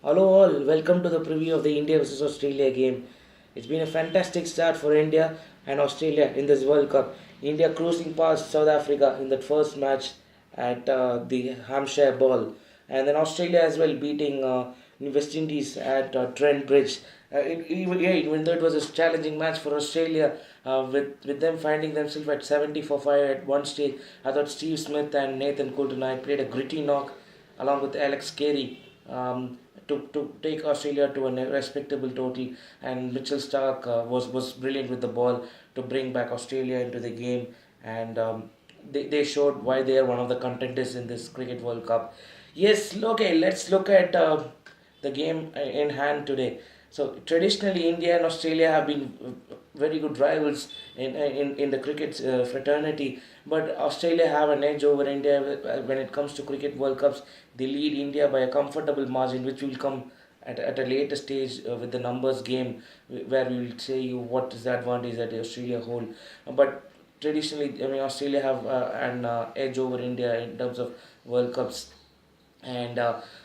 Hello all, welcome to the preview of the India vs Australia game. It's been a fantastic start for India and Australia in this World Cup. India cruising past South Africa in that first match at the Hampshire Ball, and then Australia as well beating West Indies at Trent Bridge. Even though it was a challenging match for Australia, with them finding themselves at 70 for 5 at one stage, I thought Steve Smith and Nathan Coulter played a gritty knock along with Alex Carey to take Australia to a respectable total. And Mitchell Stark was brilliant with the ball to bring back Australia into the game. And they showed why they are one of the contenders in this Cricket World Cup. Yes, okay, let's look at the game in hand today. So traditionally, India and Australia have been very good rivals in the cricket fraternity. But Australia have an edge over India when it comes to cricket World Cups. They lead India by a comfortable margin, which will come at a later stage with the numbers game, where we will say you what is the advantage that Australia hold. But traditionally, I mean, Australia have an edge over India in terms of World Cups. And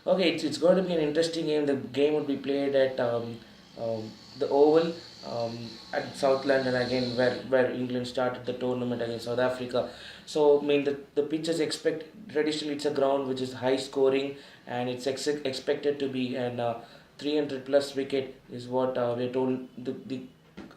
okay, it's going to be an interesting game. The game would be played at the Oval at South London again, where England started the tournament against South Africa. So I mean the pitches expect traditionally it's a ground which is high scoring, and it's expected to be an 300 plus wicket is what we're told. The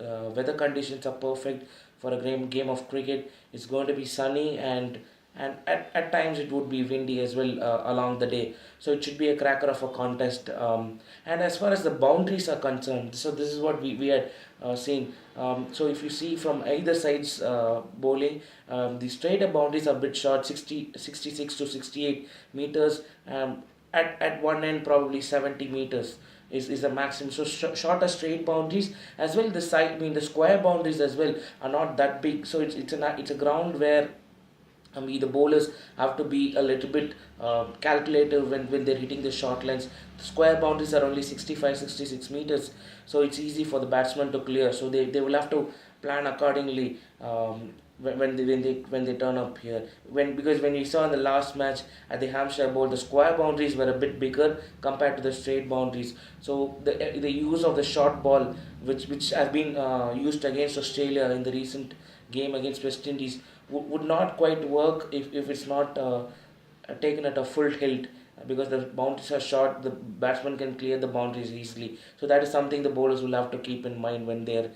weather conditions are perfect for a game of cricket. It's going to be sunny, and at times it would be windy as well along the day. So it should be a cracker of a contest. And as far as the boundaries are concerned, so this is what we had seen. So if you see from either side's bowling, the straighter boundaries are a bit short, 66 to 68 meters. At one end probably 70 meters is the maximum. So shorter straight boundaries as well. The side, I mean the square boundaries as well are not that big. So it's a ground where the bowlers have to be a little bit calculative when they're hitting the short lines. The square boundaries are only 65, 66 meters, so it's easy for the batsman to clear. So they will have to plan accordingly when they turn up here. Because when we saw in the last match at the Hampshire Bowl, the square boundaries were a bit bigger compared to the straight boundaries. So the use of the short ball, which has been used against Australia in the recent game against West Indies, would not quite work if it's not taken at a full tilt, because the boundaries are short. The batsman can clear the boundaries easily. So that is something the bowlers will have to keep in mind when they're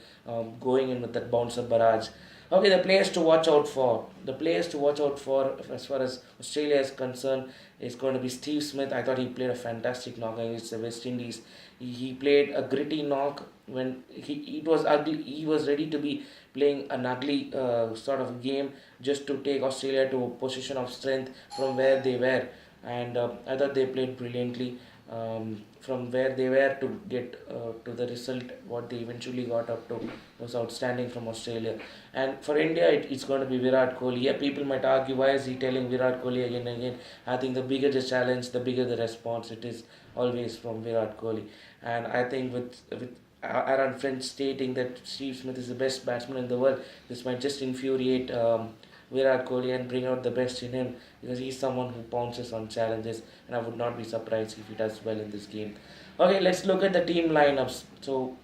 going in with that bouncer barrage. Okay, the players to watch out for. The players to watch out for as far as Australia is concerned is going to be Steve Smith. I thought he played a fantastic knock against the West Indies. He played a gritty knock when it was ugly. He was ready to be playing an ugly sort of game just to take Australia to a position of strength from where they were. And I thought they played brilliantly from where they were to get to the result. What they eventually got up to was outstanding from Australia. And for India, it's going to be Virat Kohli. Yeah, people might argue, why is he telling Virat Kohli again and again? I think the bigger the challenge, the bigger the response. It is always from Virat Kohli. And I think with Aaron Finch stating that Steve Smith is the best batsman in the world, this might just infuriate Virat Kohli and bring out the best in him, because he's someone who pounces on challenges, and I would not be surprised if he does well in this game. Okay, let's look at the team lineups. So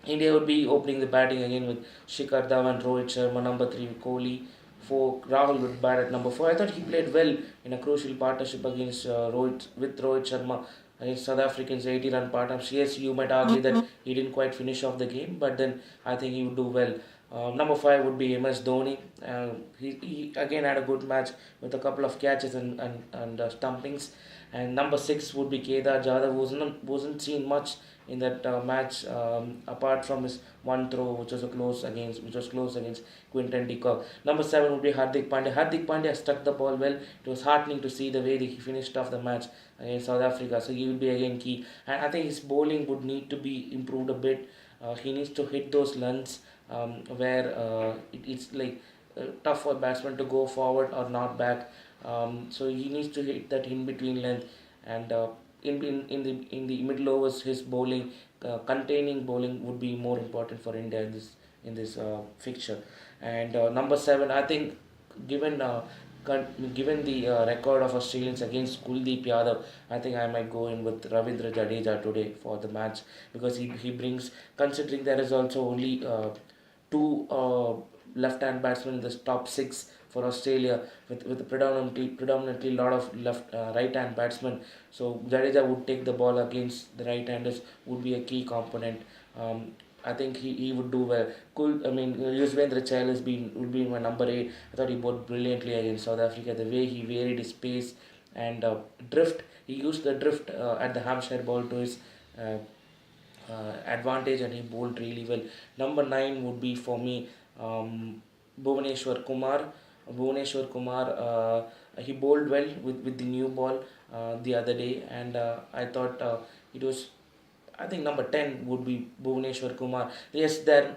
India would be opening the batting again with Shikhar Dhawan, Rohit Sharma, number 3 Kohli, 4 Rahul would bat at number 4. I thought he played well in a crucial partnership against Rohit Sharma against South Africans 80-run partnership. Yes, you might argue that he didn't quite finish off the game, but then I think he would do well. Number 5 would be MS Dhoni. He again had a good match with a couple of catches and stumpings. And number 6 would be Kedar Jadhav, who wasn't seen much in that match, apart from his one throw which was close against Quinton de Kock. Number 7 would be Hardik Pandya. Hardik Pandya struck the ball well. It was heartening to see the way that he finished off the match against South Africa. So he will be again key. And I think his bowling would need to be improved a bit. He needs to hit those runs where it's like tough for batsmen to go forward or not back. So he needs to hit that in between length, and in the middle overs, his bowling, containing bowling, would be more important for India in this fixture. And number 7, I think, given given the record of Australians against Kuldeep Yadav, I think I might go in with Ravindra Jadeja today for the match, because he brings, considering there is also only two left-hand batsmen in the top six for Australia, with predominantly lot of right-hand batsmen. So Jadeja would take the ball against the right-handers, would be a key component. Um, I think he would do well. Cool. I mean, Yuzvendra Chahal would be my number eight. I thought he bowled brilliantly against South Africa. The way he varied his pace and drift, he used the drift at the Hampshire ball to his uh, advantage, and he bowled really well. Number nine would be for me Bhuvaneshwar Kumar. Bhuvaneshwar Kumar, he bowled well with the new ball the other day, and I thought it was. I think number 10 would be Bhuvaneshwar Kumar. Yes, there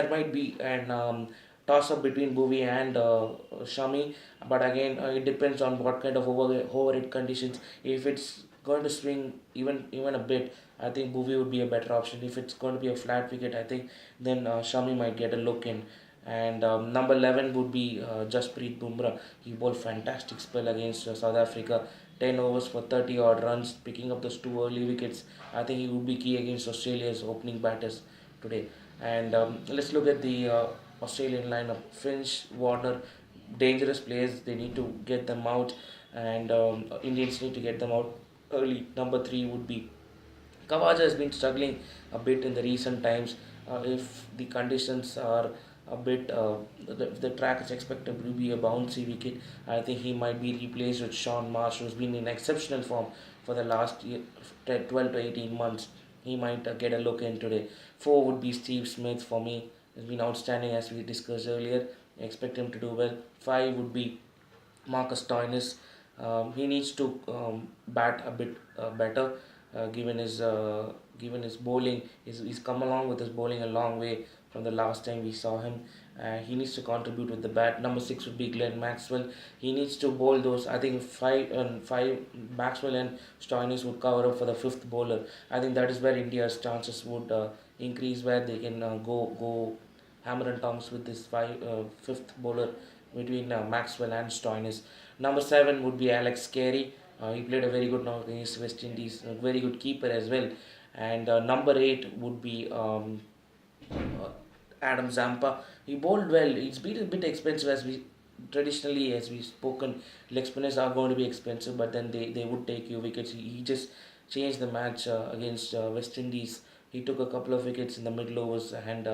might be an toss up between Bhuvi and Shami, but again, it depends on what kind of overhead conditions. If it's going to swing even a bit, I think Bhuvi would be a better option. If it's going to be a flat wicket, I think then Shami might get a look in. And number 11 would be Jasprit Bumrah. He bowled fantastic spell against South Africa. 10 overs for 30 odd runs, picking up those two early wickets. I think he would be key against Australia's opening batters today. And let's look at the Australian lineup. Finch, Warner, dangerous players. They need to get them out, and Indians need to get them out early. Number 3 would be Kawaja has been struggling a bit in the recent times. If the conditions are a bit, the track is expected to be a bouncy wicket, I think he might be replaced with Sean Marsh, who's been in exceptional form for the last 12 to 18 months. He might get a look in today. 4 would be Steve Smith for me. Has been outstanding as we discussed earlier. I expect him to do well. 5 would be Marcus Stoinis. He needs to bat a bit better, given his bowling. He's come along with his bowling a long way from the last time we saw him. He needs to contribute with the bat. Number 6 would be Glenn Maxwell. He needs to bowl those. I think five Maxwell and Stoinis would cover up for the fifth bowler. I think that is where India's chances would increase, where they can go hammer and tongs with this fifth bowler between Maxwell and Stoinis. Number 7 would be Alex Carey. He played a very good knock against West Indies, a very good keeper as well. And number 8 would be uh, Adam Zampa. He bowled well. It's been a bit expensive, as we traditionally, as we've spoken, leg spinners are going to be expensive, but then they would take you wickets. He just changed the match against West Indies. He took a couple of wickets in the middle overs and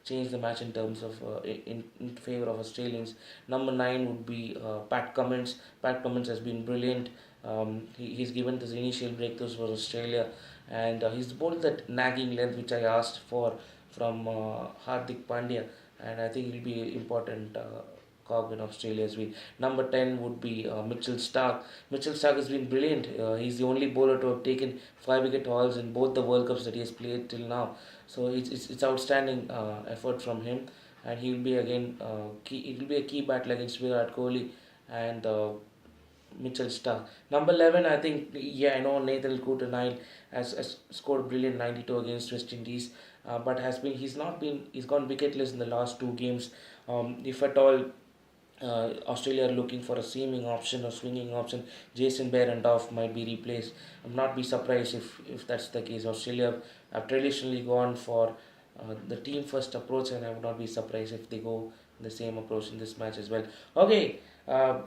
changed the match in terms of in favor of Australians. Number 9 would be Pat Cummins. Pat Cummins has been brilliant. He's given this initial breakthroughs for Australia, and he's bowled that nagging length which I asked for from Hardik Pandya, and I think he'll be important cog in Australia's win. Number 10 would be Mitchell Stark. Mitchell Stark has been brilliant. He's the only bowler to have taken 5 wicket hauls in both the World Cups that he has played till now. So it's outstanding effort from him, and he will be again key. It will be a key battle against Virat Kohli and Mitchell Stark. Number 11, I think, yeah, I know Nathan Coulter-Nile has scored a brilliant 92 against West Indies, but he's gone wicketless in the last two games. If at all Australia are looking for a seaming option or swinging option, Jason Behrendorff might be replaced. I'm not be surprised if that's the case. Australia have traditionally gone for the team first approach, and I would not be surprised if they go the same approach in this match as well. Okay,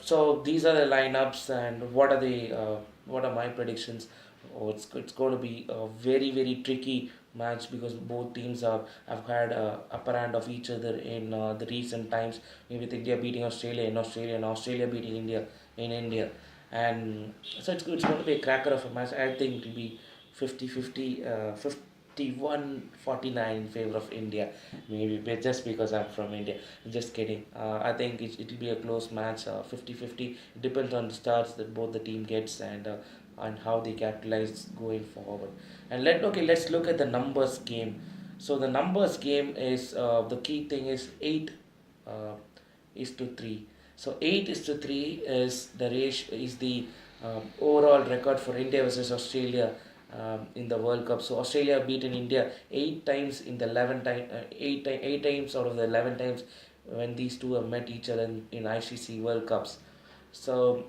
so these are the lineups, and what are my predictions? Oh, it's going to be a very very tricky match, because both teams have had upper hand of each other in the recent times. Maybe with India beating Australia in Australia, and Australia beating India in India, and so it's going to be a cracker of a match. I think it will be 50-50, 51-49 in favor of India. Maybe just because I'm from India. Just kidding. I think it'll be a close match, 50-50. It depends on the starts that both the team gets, and how they capitalize going forward. And let's look at the numbers game. So the numbers game is the key thing is 8 uh, is to 3. So 8 is to 3 is the ratio, is the overall record for India versus Australia in the World Cup. So Australia have beaten India 8 times in the 8 times out of the 11 times when these two have met each other in ICC World Cups. So,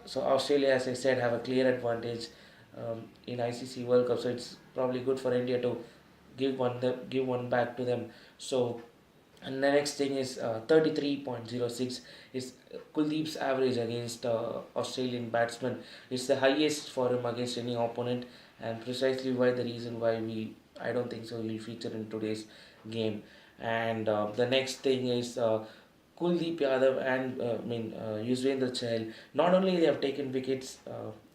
so Australia, as I said, have a clear advantage in ICC World Cup. So it's probably good for India to give one back to them. So, and the next thing is 33.06 is Kuldeep's average against Australian batsmen. It's the highest for him against any opponent, and precisely why the reason why we I don't think so he'll feature in today's game. And the next thing is Kuldeep Yadav and Yuzvendra Chahal. Not only they have taken wickets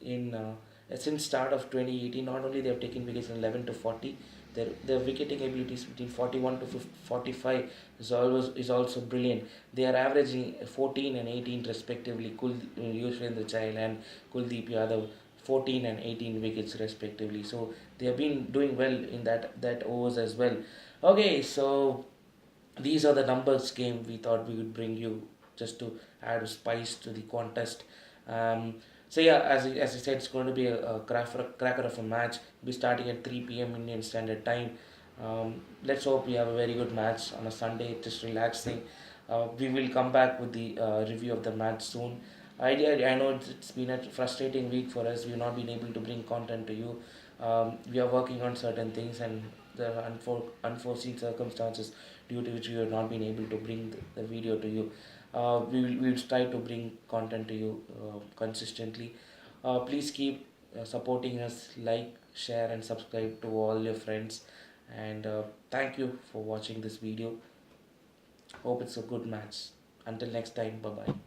in since start of 2018. Not only they have taken wickets in 11 to 40. Their wicketing abilities between 41 to 45 is also brilliant. They are averaging 14 and 18 respectively. Yuzvendra Chahal and Kuldeep Yadav 14 and 18 wickets respectively. So they have been doing well in that overs as well. Okay, so these are the numbers game we thought we would bring you just to add a spice to the contest. So yeah, as I said, it's going to be a cracker of a match. Be starting at 3 p.m. Indian Standard Time. Let's hope we have a very good match on a Sunday, just relaxing. We will come back with the review of the match soon. I know it's been a frustrating week for us. We've not been able to bring content to you. We are working on certain things, and the unforeseen circumstances due to which we have not been able to bring the video to you. We will try to bring content to you consistently. Please keep supporting us, like, share, and subscribe to all your friends. And thank you for watching this video. Hope it's a good match. Until next time, bye bye.